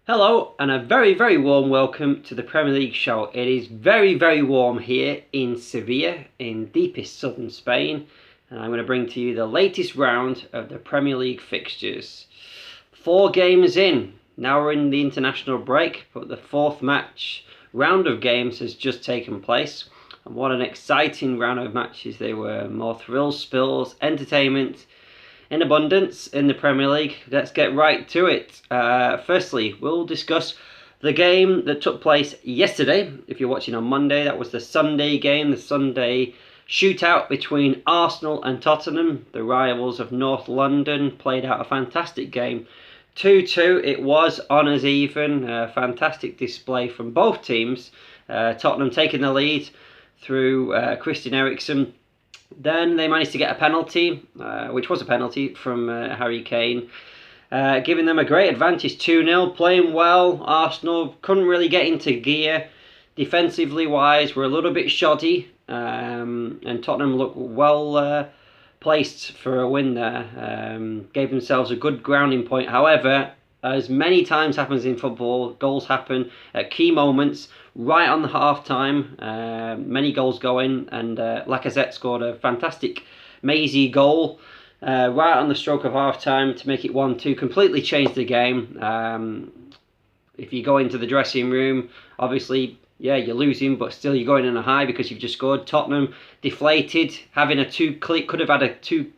Hello and a very warm welcome to the Premier League show. It is very warm here in Sevilla in deepest southern Spain, and I'm going to bring to you the latest round of the Premier League fixtures. 4 games in, now we're in the international break, but the 4th round of games has just taken place, and what an exciting round of matches they were. More thrills, spills, entertainment in abundance in the Premier League. Let's get right to it. Firstly, we'll discuss the game that took place yesterday. If you're watching on Monday, that was the Sunday game, the Sunday shootout between Arsenal and Tottenham. The rivals of North London played out a fantastic game. 2-2 it was, honours even. Fantastic display from both teams. Tottenham taking the lead through Christian Eriksen. Then they managed to get a penalty, which was a penalty from Harry Kane, giving them a great advantage, 2-0, playing well. Arsenal couldn't really get into gear. Defensively wise, were a little bit shoddy, and Tottenham looked well placed for a win there. Gave themselves a good grounding point. However, as many times happens in football, goals happen at key moments, right on the half-time. Many goals going, and Lacazette scored a fantastic Maisie goal right on the stroke of half-time to make it 1-2, completely changed the game. If you go into the dressing room, obviously, yeah, you're losing, but still you're going on a high because you've just scored. Tottenham deflated, having could have had a 2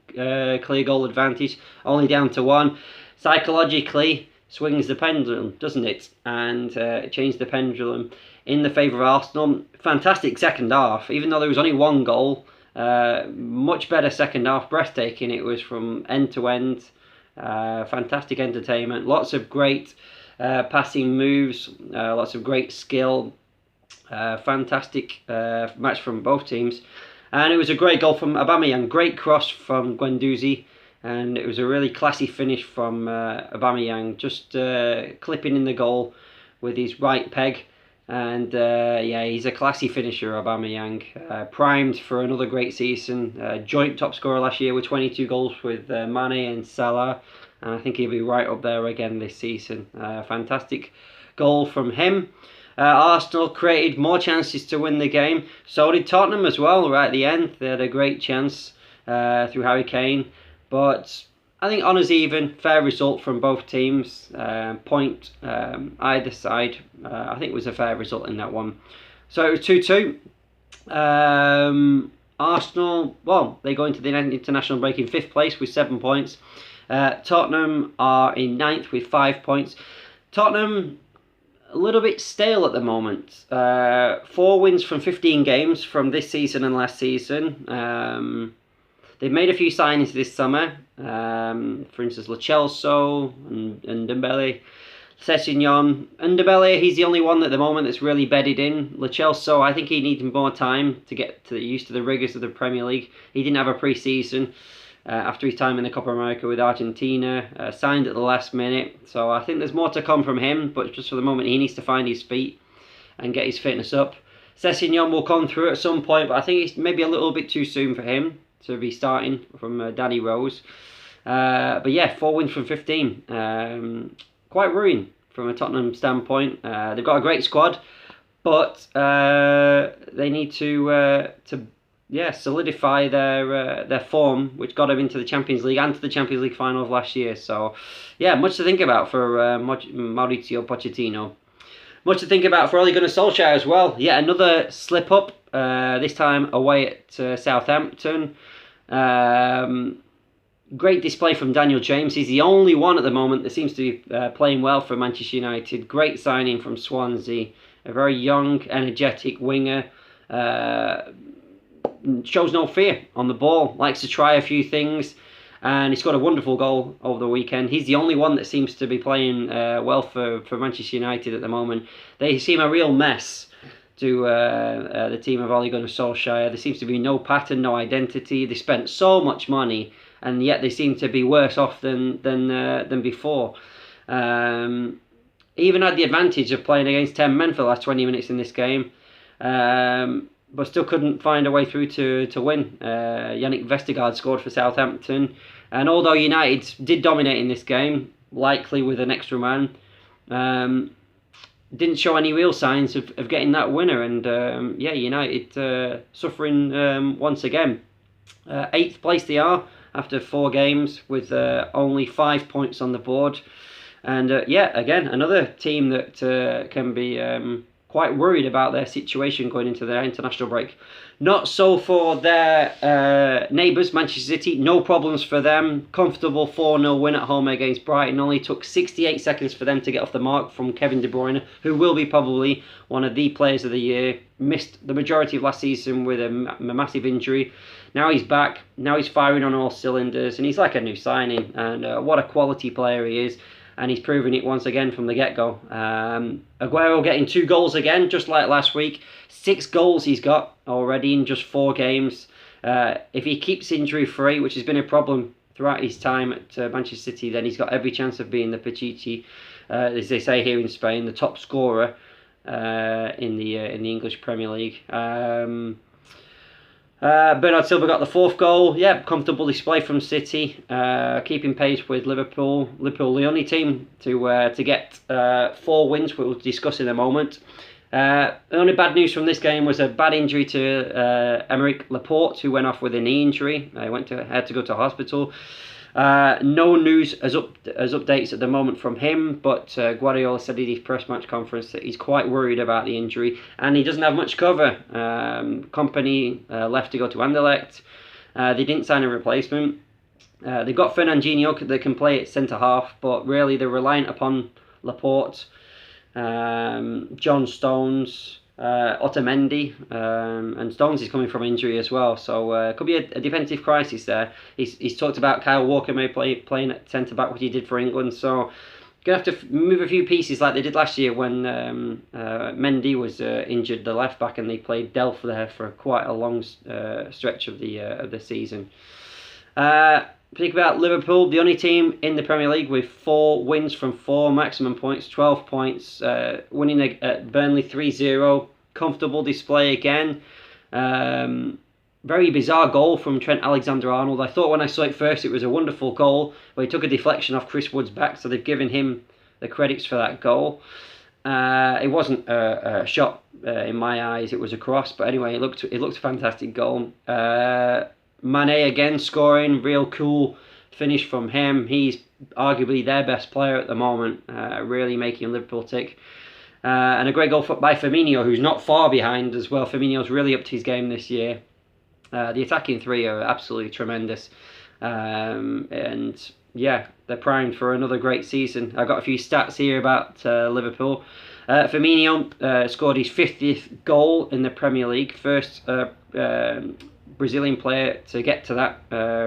clear goal advantage, only down to 1. Psychologically, swings the pendulum, doesn't it? And changed the pendulum in the favour of Arsenal. Fantastic second half, even though there was only 1 goal. Much better second half, breathtaking. It was from end to end. Fantastic entertainment, lots of great passing moves, lots of great skill. Fantastic match from both teams. And it was a great goal from Aubameyang, great cross from Guendouzi. And it was a really classy finish from Aubameyang, just clipping in the goal with his right peg. And yeah, he's a classy finisher, Aubameyang. Primed for another great season. Joint top scorer last year with 22 goals with Mane and Salah. And I think he'll be right up there again this season. Fantastic goal from him. Arsenal created more chances to win the game. So did Tottenham as well, right at the end. They had a great chance through Harry Kane. But I think honours even, fair result from both teams. Point either side. I think it was a fair result in that one. So it was 2-2. Arsenal, well, they go into the international break in 5th place with 7 points. Tottenham are in 9th with 5 points. Tottenham, a little bit stale at the moment. 4 wins from 15 games from this season and last season. They've made a few signings this summer. For instance, Lo Celso and Dembele. Sessegnon. And Dembele, he's the only one at the moment that's really bedded in. Lo Celso, I think he needs more time to get used to the rigours of the Premier League. He didn't have a pre-season after his time in the Copa America with Argentina. Signed at the last minute. So I think there's more to come from him. But just for the moment, he needs to find his feet and get his fitness up. Sessegnon will come through at some point, but I think it's maybe a little bit too soon for him to be starting from Danny Rose. But yeah, 4 wins from 15. Quite worrying from a Tottenham standpoint. They've got a great squad, but they need to solidify their form, which got them into the Champions League and to the Champions League final of last year. So yeah, much to think about for Mauricio Pochettino. Much to think about for Ole Gunnar Solskjaer as well. Yeah, another slip up, this time away at Southampton. Great display from Daniel James. He's the only one at the moment that seems to be playing well for Manchester United. Great signing from Swansea. A very young, energetic winger. Shows no fear on the ball. Likes to try a few things. And he scored a wonderful goal over the weekend. He's the only one that seems to be playing well for Manchester United at the moment. They seem a real mess to the team of Ole Gunnar Solskjaer. There seems to be no pattern, no identity. They spent so much money, and yet they seem to be worse off than before. Even had the advantage of playing against 10 men for the last 20 minutes in this game, but still couldn't find a way through to win. Yannick Vestergaard scored for Southampton, and although United did dominate in this game, likely with an extra man, didn't show any real signs of getting that winner. And yeah, United suffering once again. 8th place they are after 4 games with only 5 points on the board. And yeah, again, another team that can be quite worried about their situation going into their international break. Not so for their neighbours, Manchester City. No problems for them. Comfortable 4-0 win at home against Brighton. Only took 68 seconds for them to get off the mark from Kevin De Bruyne, who will be probably one of the players of the year. Missed the majority of last season with a massive injury. Now he's back. Now he's firing on all cylinders, and he's like a new signing. And what a quality player he is. And he's proven it once again from the get-go. Aguero getting 2 goals again, just like last week. 6 goals he's got already in just 4 games. If he keeps injury-free, which has been a problem throughout his time at Manchester City, then he's got every chance of being the Pichichi, as they say here in Spain, the top scorer in the English Premier League. Bernard Silva got the 4th goal. Yeah, comfortable display from City, keeping pace with Liverpool. Liverpool, the only team to get 4 wins, we'll discuss in a moment. The only bad news from this game was a bad injury to Aymeric Laporte, who went off with a knee injury. He had to go to hospital. No news as updates at the moment from him, but Guardiola said in his press match conference that he's quite worried about the injury, and he doesn't have much cover. Company left to go to Anderlecht. They didn't sign a replacement. They've got Fernandinho that can play at centre half, but really they're reliant upon Laporte, John Stones, Otamendi, and Stones is coming from injury as well, so it could be a defensive crisis there. He's talked about Kyle Walker may playing at centre back, what he did for England, so gonna have to move a few pieces like they did last year when Mendy was injured, the left back, and they played Delph there for quite a long stretch of the season. Speak about Liverpool, the only team in the Premier League with 4 wins from 4 maximum points, 12 points, winning at Burnley 3-0. Comfortable display again. Very bizarre goal from Trent Alexander-Arnold. I thought when I saw it first it was a wonderful goal, but he took a deflection off Chris Wood's back, so they've given him the credits for that goal. It wasn't a shot in my eyes, it was a cross, but anyway, it looked a fantastic goal. Mane again scoring, real cool finish from him. He's arguably their best player at the moment, really making Liverpool tick. And a great goal by Firmino, who's not far behind as well. Firmino's really upped his game this year. The attacking 3 are absolutely tremendous. And yeah, they're primed for another great season. I've got a few stats here about Liverpool. Firmino scored his 50th goal in the Premier League, first Brazilian player to get to that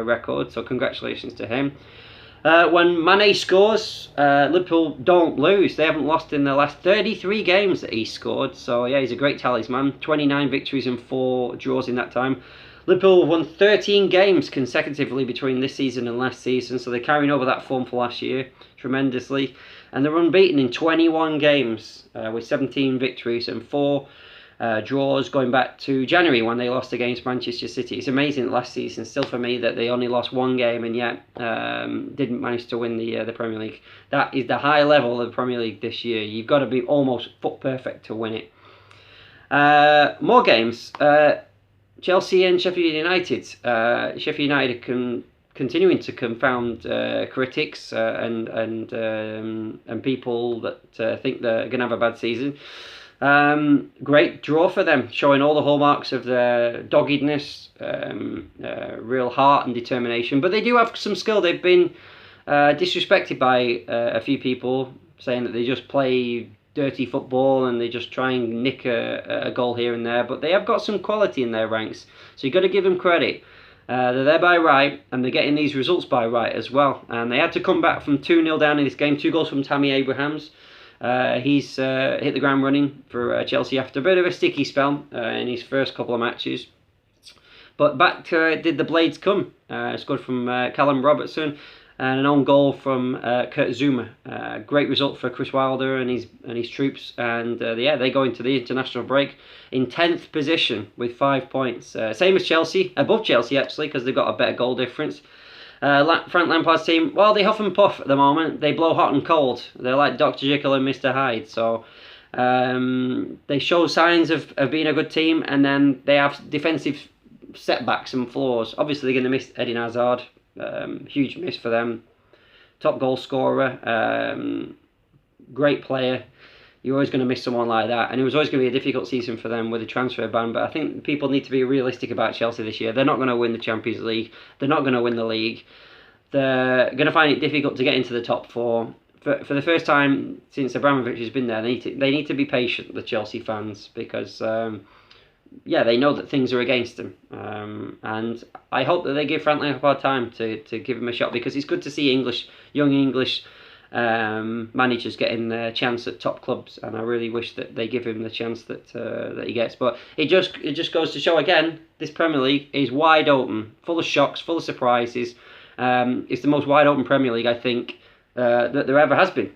record, so congratulations to him. When Mane scores, Liverpool don't lose. They haven't lost in the last 33 games that he scored, so yeah, he's a great talisman. 29 victories and 4 draws in that time. Liverpool won 13 games consecutively between this season and last season, so they're carrying over that form for last year tremendously. And they're unbeaten in 21 games with 17 victories and 4 draws going back to January when they lost against Manchester City. It's amazing last season still for me that they only lost 1 game and yet didn't manage to win the Premier League. That is the high level of the Premier League this year. You've got to be almost foot perfect to win it. More games. Chelsea and Sheffield United. Sheffield United continuing to confound critics and people that think they're going to have a bad season. Great draw for them, showing all the hallmarks of their doggedness, real heart and determination. But they do have some skill. They've been disrespected by a few people, saying that they just play dirty football and they just try and nick a goal here and there. But they have got some quality in their ranks, so you've got to give them credit. They're there by right, and they're getting these results by right as well. And they had to come back from 2-0 down in this game. 2 goals from Tammy Abrahams. He's hit the ground running for Chelsea after a bit of a sticky spell in his first couple of matches. But back did the Blades come. Scored from Callum Robertson and an own goal from Kurt Zouma. Great result for Chris Wilder and his troops. And yeah, they go into the international break in 10th position with 5 points. Same as Chelsea, above Chelsea actually, because they've got a better goal difference. Frank Lampard's team, well, they huff and puff at the moment. They blow hot and cold. They're like Dr. Jekyll and Mr. Hyde. So they show signs of being a good team, and then they have defensive setbacks and flaws. Obviously, they're going to miss Eden Hazard. Huge miss for them. Top goal scorer. Great player. You're always going to miss someone like that, and it was always going to be a difficult season for them with the transfer ban. But I think people need to be realistic about Chelsea this year. They're not going to win the Champions League. They're not going to win the league. They're going to find it difficult to get into the top four. For the first time since Abramovich has been there, they need to be patient, the Chelsea fans, because they know that things are against them. And I hope that they give Frank Lampard time to give him a shot, because it's good to see young English managers getting their chance at top clubs, and I really wish that they give him the chance that he gets. But it just goes to show again, this Premier League is wide open, full of shocks, full of surprises. It's the most wide open Premier League, I think, that there ever has been.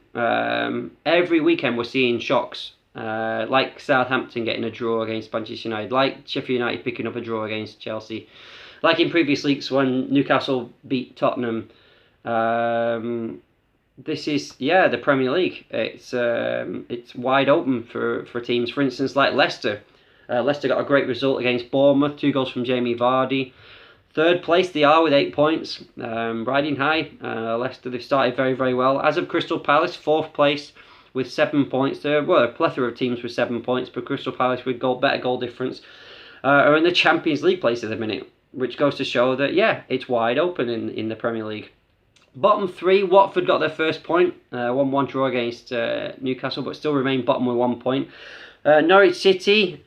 Every weekend we're seeing shocks, like Southampton getting a draw against Manchester United, like Sheffield United picking up a draw against Chelsea, like in previous leagues when Newcastle beat Tottenham. This is the Premier League. It's wide open for teams. For instance, like Leicester. Leicester got a great result against Bournemouth. 2 goals from Jamie Vardy. Third place they are with 8 points. Riding high. Leicester, they've started very, very well. As of Crystal Palace, 4th place with 7 points. There were a plethora of teams with 7 points, but Crystal Palace with better goal difference are in the Champions League place at the minute, which goes to show that it's wide open in the Premier League. Bottom 3, Watford got their first point, 1-1 draw against Newcastle, but still remain bottom with 1 point. Norwich City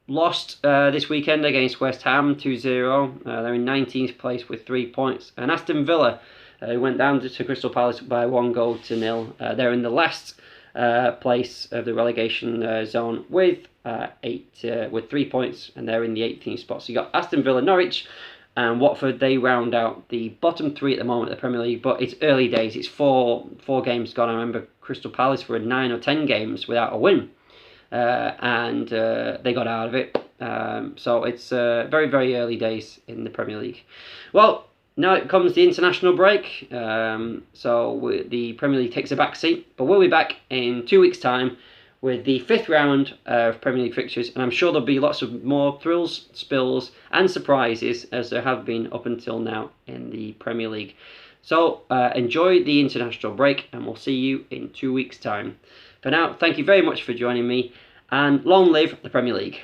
lost this weekend against West Ham 2-0. They're in 19th place with 3 points. And Aston Villa went down to Crystal Palace by 1-0. They're in the last place of the relegation zone with 3 points, and they're in the 18th spot. So you got Aston Villa, Norwich, and Watford. They round out the bottom 3 at the moment of the Premier League, but it's early days. It's four games gone. I remember Crystal Palace were 9 or 10 games without a win, and they got out of it. So it's very, very early days in the Premier League. Well, now it comes the international break, so the Premier League takes a back seat, but we'll be back in 2 weeks' time with the 5th round of Premier League fixtures, and I'm sure there'll be lots of more thrills, spills and surprises, as there have been up until now in the Premier League. So enjoy the international break, and we'll see you in 2 weeks' time. For now, thank you very much for joining me, and long live the Premier League.